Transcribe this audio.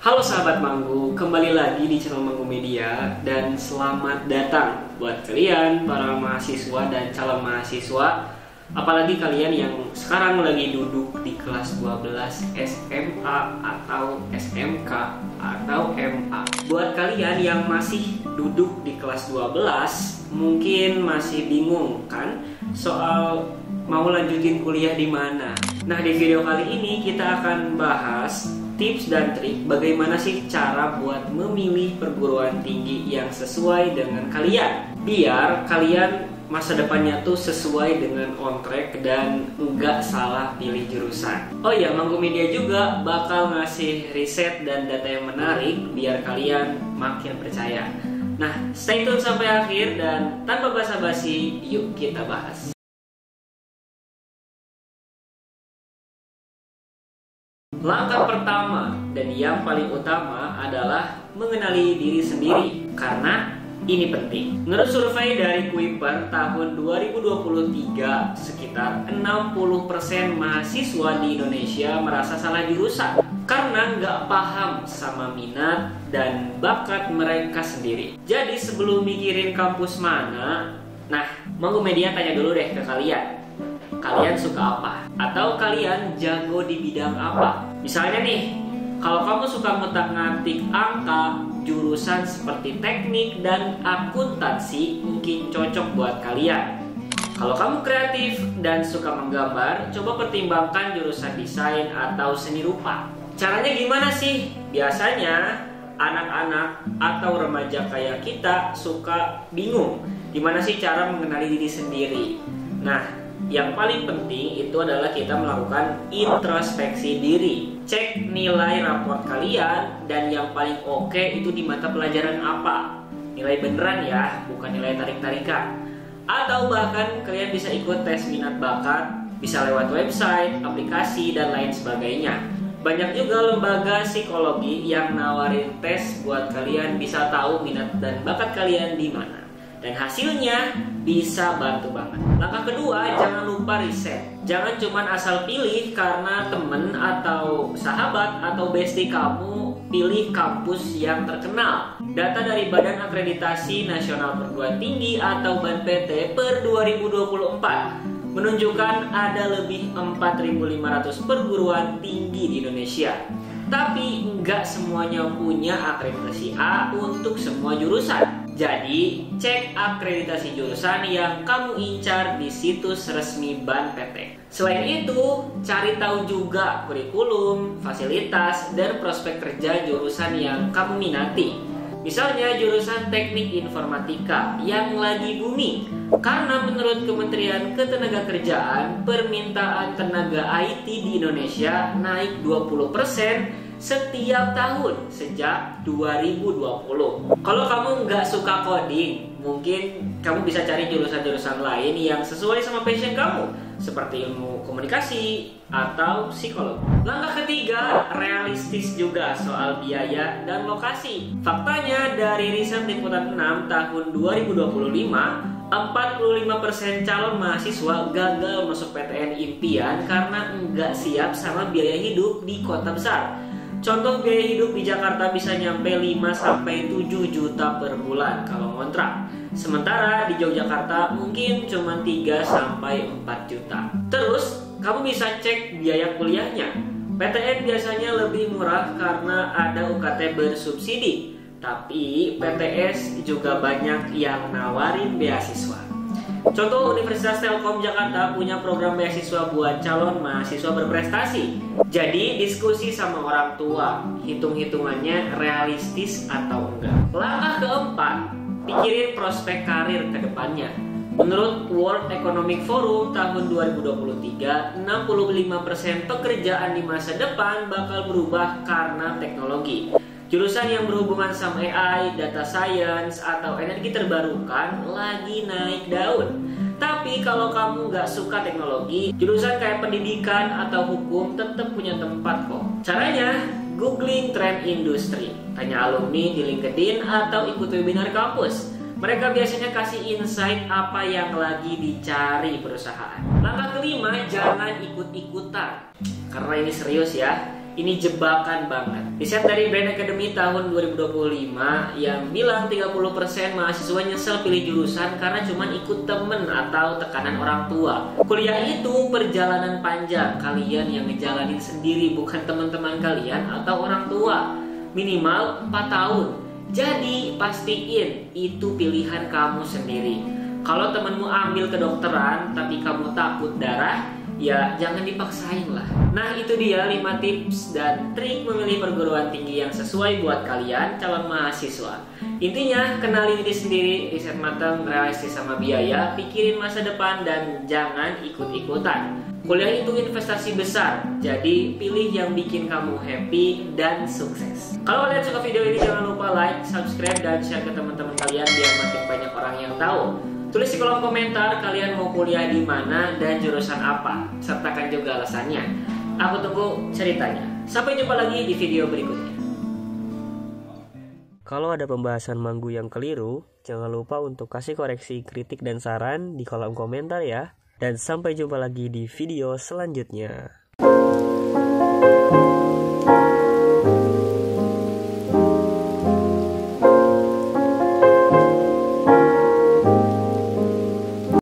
Halo sahabat Manggu, kembali lagi di channel Manggu Media dan selamat datang buat kalian para mahasiswa dan calon mahasiswa, apalagi kalian yang sekarang lagi duduk di kelas 12 SMA atau SMK atau MA. Buat kalian yang masih duduk di kelas 12 mungkin masih bingung kan soal mau lanjutin kuliah di mana. Nah, di video kali ini kita akan bahas tips dan trik bagaimana sih cara buat memilih perguruan tinggi yang sesuai dengan kalian, biar kalian masa depannya tuh sesuai dengan on track dan nggak salah pilih jurusan. Oh ya, Manggu Media juga bakal ngasih riset dan data yang menarik biar kalian makin percaya. Nah, stay tune sampai akhir dan tanpa basa-basi, yuk kita bahas. Langkah pertama dan yang paling utama adalah mengenali diri sendiri, karena ini penting. Menurut survei dari Kuiper tahun 2023, sekitar 60% mahasiswa di Indonesia merasa salah jurusan karena nggak paham sama minat dan bakat mereka sendiri. Jadi sebelum mikirin kampus mana, nah, Manggu Media tanya dulu deh ke kalian. Kalian suka apa? Atau kalian jago di bidang apa? Misalnya nih, kalau kamu suka ngutak-ngatik angka, jurusan seperti teknik dan akuntansi mungkin cocok buat kalian. Kalau kamu kreatif dan suka menggambar, coba pertimbangkan jurusan desain atau seni rupa. Caranya gimana sih? Biasanya anak-anak atau remaja kayak kita suka bingung gimana sih cara mengenali diri sendiri. Nah, yang paling penting itu adalah kita melakukan introspeksi diri. Cek nilai raport kalian dan yang paling oke itu di mata pelajaran apa. Nilai beneran ya, bukan nilai tarik-tarikan. Atau bahkan kalian bisa ikut tes minat bakat, bisa lewat website, aplikasi, dan lain sebagainya. Banyak juga lembaga psikologi yang nawarin tes buat kalian bisa tahu minat dan bakat kalian di mana. Dan hasilnya bisa bantu banget. Langkah kedua, jangan lupa riset. Jangan cuma asal pilih karena temen atau sahabat atau bestie kamu pilih kampus yang terkenal. Data dari Badan Akreditasi Nasional Perguruan Tinggi atau BANPT per 2024 menunjukkan ada lebih 4.500 perguruan tinggi di Indonesia. Tapi nggak semuanya punya akreditasi A untuk semua jurusan. Jadi, cek akreditasi jurusan yang kamu incar di situs resmi BANPT. Selain itu, cari tahu juga kurikulum, fasilitas, dan prospek kerja jurusan yang kamu minati. Misalnya jurusan teknik informatika yang lagi booming. Karena menurut Kementerian Ketenagakerjaan, permintaan tenaga IT di Indonesia naik 20% setiap tahun sejak 2020. Kalau kamu nggak suka coding, mungkin kamu bisa cari jurusan-jurusan lain yang sesuai sama passion kamu, seperti ilmu komunikasi atau psikologi. Langkah ketiga, realistis juga soal biaya dan lokasi. Faktanya dari riset Liputan 6 tahun 2025, 45% calon mahasiswa gagal masuk PTN impian karena nggak siap sama biaya hidup di kota besar. Contoh biaya hidup di Jakarta bisa nyampe 5-7 juta per bulan kalau ngontrak. Sementara di Yogyakarta mungkin cuma 3-4 juta. Terus, kamu bisa cek biaya kuliahnya. PTN biasanya lebih murah karena ada UKT bersubsidi. Tapi PTS juga banyak yang nawarin beasiswa. Contoh, Universitas Telkom Jakarta punya program beasiswa buat calon mahasiswa berprestasi. Jadi diskusi sama orang tua, hitung-hitungannya realistis atau enggak. Langkah keempat, pikirin prospek karir ke depannya. Menurut World Economic Forum tahun 2023, 65% pekerjaan di masa depan bakal berubah karena teknologi. Jurusan yang berhubungan sama AI, data science, atau energi terbarukan lagi naik daun. Tapi kalau kamu nggak suka teknologi, jurusan kayak pendidikan atau hukum tetap punya tempat kok. Caranya, googling tren industri, tanya alumni di LinkedIn atau ikut webinar kampus. Mereka biasanya kasih insight apa yang lagi dicari perusahaan. Langkah kelima, jangan ikut-ikutan. Karena ini serius ya. Ini jebakan banget. Riset dari Brain Academy tahun 2025 yang bilang 30% mahasiswa nyesel pilih jurusan karena cuma ikut temen atau tekanan orang tua. Kuliah itu perjalanan panjang, kalian yang ngejalanin sendiri, bukan teman-teman kalian atau orang tua. Minimal 4 tahun. Jadi pastiin itu pilihan kamu sendiri. Kalau temenmu ambil kedokteran tapi kamu takut darah, ya jangan dipaksain lah. Nah, itu dia 5 tips dan trik memilih perguruan tinggi yang sesuai buat kalian calon mahasiswa. Intinya, kenali diri sendiri, riset matang, realistis sama biaya, pikirin masa depan, dan jangan ikut-ikutan. Kuliah itu investasi besar, jadi pilih yang bikin kamu happy dan sukses. Kalau kalian suka video ini, jangan lupa like, subscribe, dan share ke teman-teman kalian biar makin banyak orang yang tahu. Tulis di kolom komentar kalian mau kuliah di mana dan jurusan apa, sertakan juga alasannya. Aku tunggu ceritanya. Sampai jumpa lagi di video berikutnya. Kalau ada pembahasan Manggu yang keliru, jangan lupa untuk kasih koreksi, kritik, dan saran di kolom komentar ya. Dan sampai jumpa lagi di video selanjutnya.